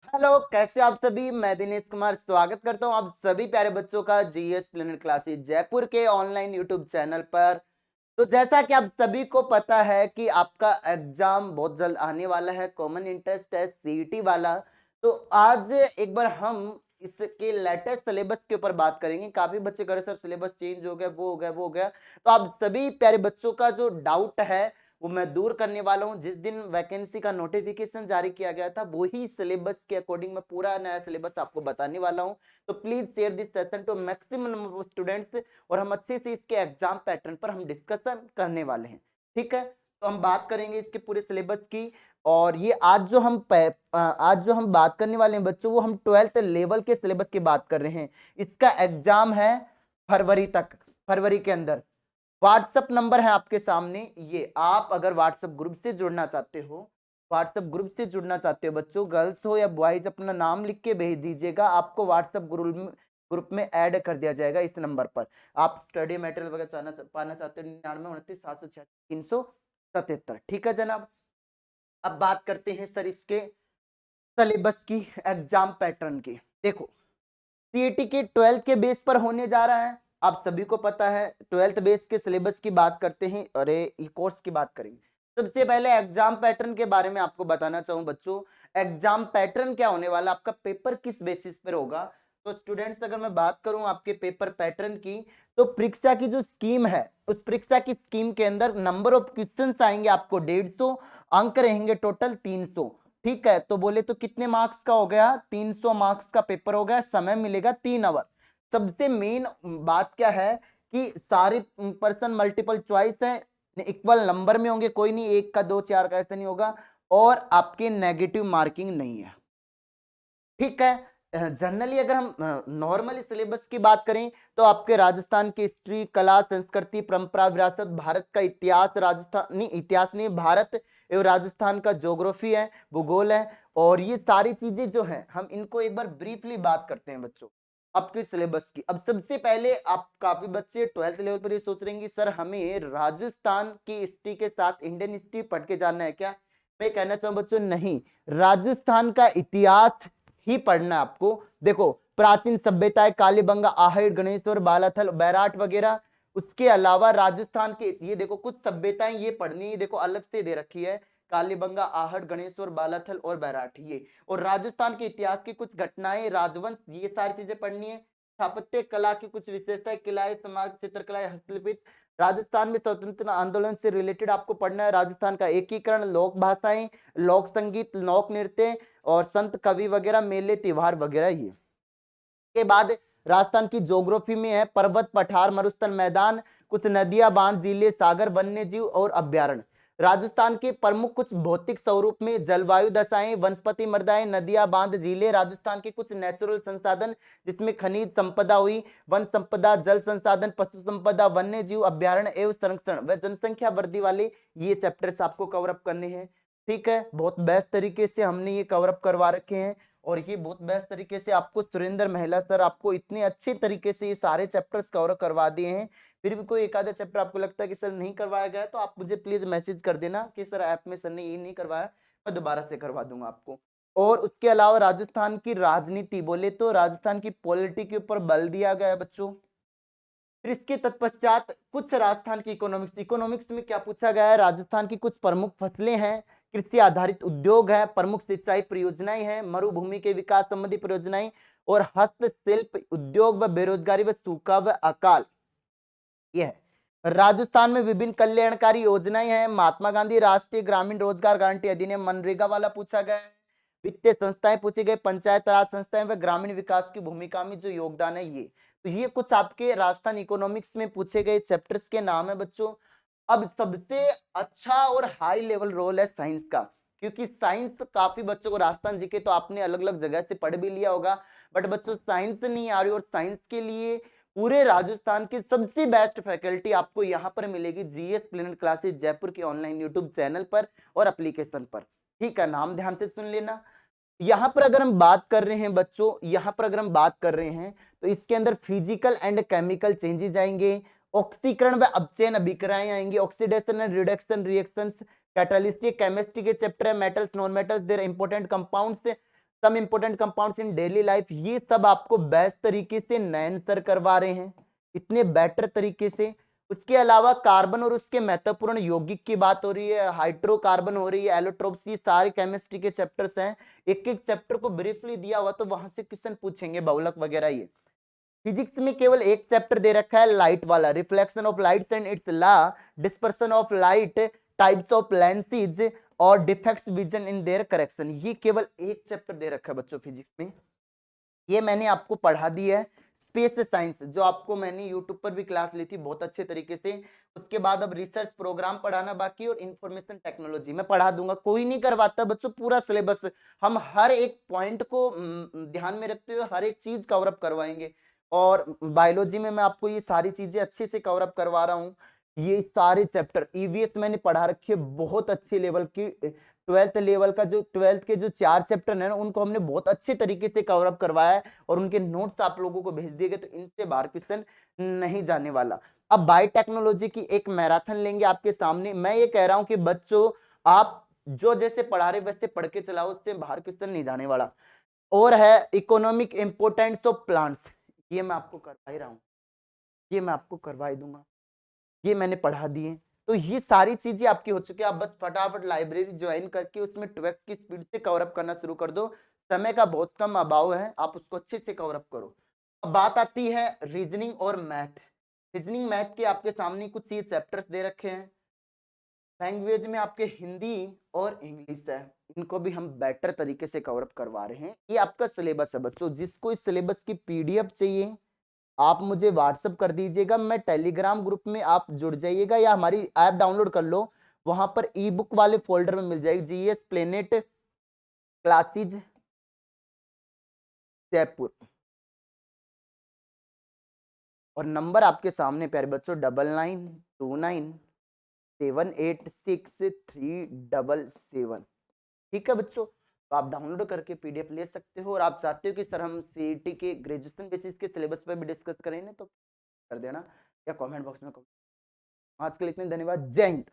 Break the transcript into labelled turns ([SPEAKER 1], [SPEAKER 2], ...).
[SPEAKER 1] Hello, कैसे आप सभी। मैं दिनेश कुमार स्वागत करता हूं आप सभी प्यारे बच्चों का जीएस प्लेनेट क्लासेस जयपुर के ऑनलाइन यूट्यूब चैनल पर। तो जैसा कि आप सभी को पता है कि आपका एग्जाम बहुत जल्द आने वाला है, कॉमन इंटरेस्ट टेस्ट सीईटी वाला। तो आज एक बार हम इसके लेटेस्ट सिलेबस के ऊपर बात करेंगे। काफी बच्चे कह रहे सर सिलेबस चेंज हो गया, वो हो गया, वो हो गया। तो आप सभी प्यारे बच्चों का जो डाउट है वो मैं दूर करने वाला हूं। जिस दिन वैकेंसी का नोटिफिकेशन जारी किया गया था वही सिलेबस के अकॉर्डिंग मैं पूरा नया सिलेबस आपको बताने वाला हूं। तो please share this session to maximum number of students और हम अच्छे से इसके एग्जाम पैटर्न पर हम डिस्कशन करने वाले हैं। ठीक है, तो हम बात करेंगे इसके पूरे सिलेबस की। और ये आज जो हम बात करने वाले हैं बच्चों, वो हम 12th लेवल के सिलेबस की बात कर रहे हैं। इसका एग्जाम है फरवरी तक, फरवरी के अंदर। व्हाट्सएप नंबर है आपके सामने, ये आप अगर व्हाट्सएप ग्रुप से जुड़ना चाहते हो, व्हाट्सएप ग्रुप से जुड़ना चाहते हो बच्चों, गर्ल्स हो या बॉयज, अपना नाम लिख के भेज दीजिएगा। आपको व्हाट्सएप ग्रुप में ऐड कर दिया जाएगा इस नंबर पर। आप स्टडी मटेरियल वगैरह पाना चाहते हो 99 29 786 377। ठीक है जनाब, अब बात करते हैं सर इसके सिलेबस की, एग्जाम पैटर्न की। देखो, सीईटी के 12th के बेस पर होने जा रहा है, आप सभी को पता है। 12th बेस के सिलेबस की बात करते हैं, अरे ये कोर्स की बात करेंगे। सबसे पहले एग्जाम पैटर्न के बारे में आपको बताना चाहूं बच्चों। एग्जाम पैटर्न क्या होने वाला, आपका पेपर किस बेसिस पर होगा। तो स्टूडेंट्स, अगर मैं बात करूं आपके पेपर पैटर्न की, तो परीक्षा की जो स्कीम है, उस परीक्षा की स्कीम के अंदर नंबर ऑफ क्वेश्चंस आएंगे आपको 150, अंक रहेंगे टोटल 300। ठीक है, तो बोले तो कितने मार्क्स का हो गया, 300 मार्क्स का पेपर हो गया, समय मिलेगा 3 आवर। सबसे मेन बात क्या है कि सारे पर्सन मल्टीपल चॉइस है, इक्वल नंबर में होंगे, कोई नहीं एक का दो चार का ऐसा नहीं होगा, और आपके नेगेटिव मार्किंग नहीं है। ठीक है, जनरली अगर हम नॉर्मल सिलेबस की बात करें तो आपके राजस्थान की हिस्ट्री, कला, संस्कृति, परंपरा, विरासत, भारत का इतिहास, राजस्थान नहीं, इतिहास नहीं, भारत एवं राजस्थान का ज्योग्राफी है, भूगोल है। और ये सारी चीजें जो है हम इनको एक बार ब्रीफली बात करते हैं बच्चों आपके सिलेबस की। अब सबसे पहले आप काफी बच्चे 12th लेवल पर ये सोच रहे हैं कि सर हमें राजस्थान की हिस्ट्री के साथ इंडियन हिस्ट्री पढ़ के जानना है क्या। मैं कहना चाहूं बच्चों, नहीं, राजस्थान का इतिहास ही पढ़ना है आपको। देखो, प्राचीन सभ्यताएं, कालीबंगा, आहट, गणेश्वर, बालाथल, बैराट वगैरह। उसके अलावा राजस्थान के ये देखो कुछ सभ्यताएं ये पढ़नी है, देखो अलग से दे रखी है, कालीबंगा, आहट, गणेश्वर, बालाथल और बैराठ ये। और राजस्थान के इतिहास की कुछ घटनाएं, राजवंश, ये सारी चीजें पढ़नी है। स्थापत्य कला की कुछ विशेषताएं, किलाए, स्मारक, चित्रकला, हस्तलिपित। राजस्थान में स्वतंत्रता आंदोलन से रिलेटेड आपको पढ़ना है, राजस्थान का एकीकरण, लोक भाषाएं, लोक संगीत, लोक नृत्य और संत कवि वगैरह, मेले त्योहार वगैरह। ये के बाद राजस्थान की ज्योग्राफी में है पर्वत, पठार, मरुस्थल, मैदान, कुछ नदियां, बांध, झीलें, सागर, वन्य जीव और अभ्यारण्य। राजस्थान के प्रमुख कुछ भौतिक स्वरूप में जलवायु दशाएं, वनस्पति मृदाएं, नदियां, बांध, झीलें। राजस्थान के कुछ नेचुरल संसाधन जिसमें खनिज संपदा हुई, वन संपदा, जल संसाधन, पशु संपदा, वन्य जीव, अभ्यारण्य एवं संरक्षण व जनसंख्या वृद्धि वाले ये चैप्टर्स आपको कवर अप करने हैं। ठीक है, बहुत बेस्ट तरीके से हमने ये कवर अप करवा रखे हैं। और ये बहुत बेस्ट तरीके से आपको सुरेंद्र महिला सर आपको इतने अच्छे तरीके से ये सारे चैप्टर्स कवर करवा दिए हैं। फिर भी कोई एक आधा चैप्टर आपको लगता है कि सर नहीं करवाया गया है, तो आप मुझे प्लीज मैसेज कर देना कि सर ऐप में सर ने ये नहीं करवाया, मैं दोबारा से करवा दूंगा आपको। और उसके अलावा राजस्थान की राजनीति बोले तो राजस्थान की पॉलिटी के ऊपर बल दिया गया है बच्चों। फिर इसके तत्पश्चात कुछ राजस्थान की इकोनॉमिक्स, इकोनॉमिक्स में क्या पूछा गया है, राजस्थान की कुछ प्रमुख फसलें हैं, कृषि आधारित उद्योग है, प्रमुख सिंचाई परियोजनाएं हैं, मरुभूमि के विकास संबंधी परियोजनाएं और हस्तशिल्प उद्योग व बेरोजगारी व सूखा व अकाल। यह है राजस्थान में विभिन्न कल्याणकारी योजनाएं हैं, महात्मा गांधी राष्ट्रीय ग्रामीण रोजगार गारंटी अधिनियम, मनरेगा वाला पूछा गया है। वित्तीय संस्थाएं पूछी गई, पंचायत राज संस्थाएं व ग्रामीण विकास की भूमिका में जो योगदान है ये। तो ये कुछ आपके राजस्थान इकोनॉमिक्स में पूछे गए चैप्टर्स के नाम है बच्चों। अब सबसे अच्छा और हाई लेवल रोल है साइंस का, क्योंकि साइंस तो काफी बच्चों को, राजस्थान जीके तो आपने अलग अलग जगह से पढ़ भी लिया होगा, बट बच्चों साइंस नहीं आ रही, और साइंस के लिए पूरे राजस्थान की सबसे बेस्ट फैकल्टी आपको यहाँ पर मिलेगी जीएस प्लेनेट क्लासेस जयपुर के ऑनलाइन यूट्यूब चैनल पर और एप्लीकेशन पर। ठीक है, नाम ध्यान से सुन लेना। यहाँ पर अगर हम बात कर रहे हैं बच्चों, यहाँ पर अगर हम बात कर रहे हैं तो इसके अंदर फिजिकल एंड केमिकल चेंजेस आएंगे, ऑक्सीकरण व अपचयन अभिक्रियाएं आएंगी, oxidation and reduction reactions, catalytic chemistry के चैप्टर है, metals non metals their important compounds, some important compounds in daily life, ये सब आपको बेस्ट तरीके से नयन सर करवा रहे हैं, इतने बेटर तरीके से। उसके अलावा कार्बन और उसके महत्वपूर्ण यौगिक की बात हो रही है, हाइड्रोकार्बन हो रही है, एलोट्रोप्स, ये सारे केमिस्ट्री के चैप्टर्स हैं। एक एक चैप्टर को ब्रीफली दिया हुआ, तो वहां से क्वेश्चन पूछेंगे, बहुलक वगैरह। ये फिजिक्स में केवल एक चैप्टर दे रखा है लाइट वाला, reflection of light and its law, dispersion of light, types of lenses और defects vision in their correction. ये केवल एक चैप्टर दे रखा है बच्चों फिजिक्स में, ये मैंने आपको पढ़ा दी है। स्पेस साइंस जो आपको मैंने यूट्यूब पर भी क्लास ली थी बहुत अच्छे तरीके से। उसके बाद अब रिसर्च प्रोग्राम पढ़ाना बाकी, और इंफॉर्मेशन टेक्नोलॉजी मैं पढ़ा दूंगा। कोई नहीं करवाता बच्चों पूरा सिलेबस, हम हर एक पॉइंट को ध्यान में रखते हुए हर एक चीज कवर अप करवाएंगे। और बायोलॉजी में मैं आपको ये सारी चीजें अच्छे से कवर अप करवा रहा हूँ। ये सारे चैप्टर ईवीएस मैंने पढ़ा रखी है बहुत अच्छे लेवल की। 12th लेवल का जो 12th के जो 4 चैप्टर है ना, उनको हमने बहुत अच्छे तरीके से कवर अप करवाया है, और उनके नोट्स आप लोगों को भेज दिए गए, तो इनसे बाहर क्वेश्चन नहीं जाने वाला। अब बायोटेक्नोलॉजी की एक मैराथन लेंगे आपके सामने। मैं ये कह रहा हूं कि बच्चों आप जो जैसे पढ़ा रहे वैसे पढ़ के चलाओ, उससे बाहर क्वेश्चन नहीं जाने वाला। और है इकोनॉमिक इंपोर्टेंस ऑफ प्लांट्स, ये मैं आपको करवा ही रहा हूँ, ये मैं आपको करवा ही दूंगा, ये मैंने पढ़ा दिए। तो ये सारी चीजें आपकी हो चुकी है, आप बस फटाफट लाइब्रेरी ज्वाइन करके उसमें 2x की स्पीड से कवर अप करना शुरू कर दो। समय का बहुत कम अभाव है, आप उसको अच्छे से कवर अप करो। अब बात आती है रीजनिंग और मैथ। रीजनिंग मैथ के आपके सामने कुछ ये चैप्टर्स दे रखे हैं। लैंग्वेज में आपके हिंदी और इंग्लिश है, इनको भी हम बेटर तरीके से कवर अप करवा रहे हैं। ये आपका सिलेबस है बच्चों। जिसको इस सिलेबस की पीडीएफ चाहिए आप मुझे व्हाट्सअप कर दीजिएगा, मैं टेलीग्राम ग्रुप में आप जुड़ जाइएगा, या हमारी ऐप डाउनलोड कर लो, वहां पर ई बुक वाले फोल्डर में मिल जाएगी जीएस प्लेनेट क्लासेज जयपुर। और नंबर आपके सामने प्यारे बच्चों 9929786377। ठीक है बच्चों, तो आप डाउनलोड करके पीडीएफ ले सकते हो। और आप चाहते हो कि सर हम सीईटी के ग्रेजुएशन बेसिस के सिलेबस पर भी डिस्कस करें, तो कर देना या कमेंट बॉक्स में। आज के लिए इतने धन्यवाद, जय हिंद।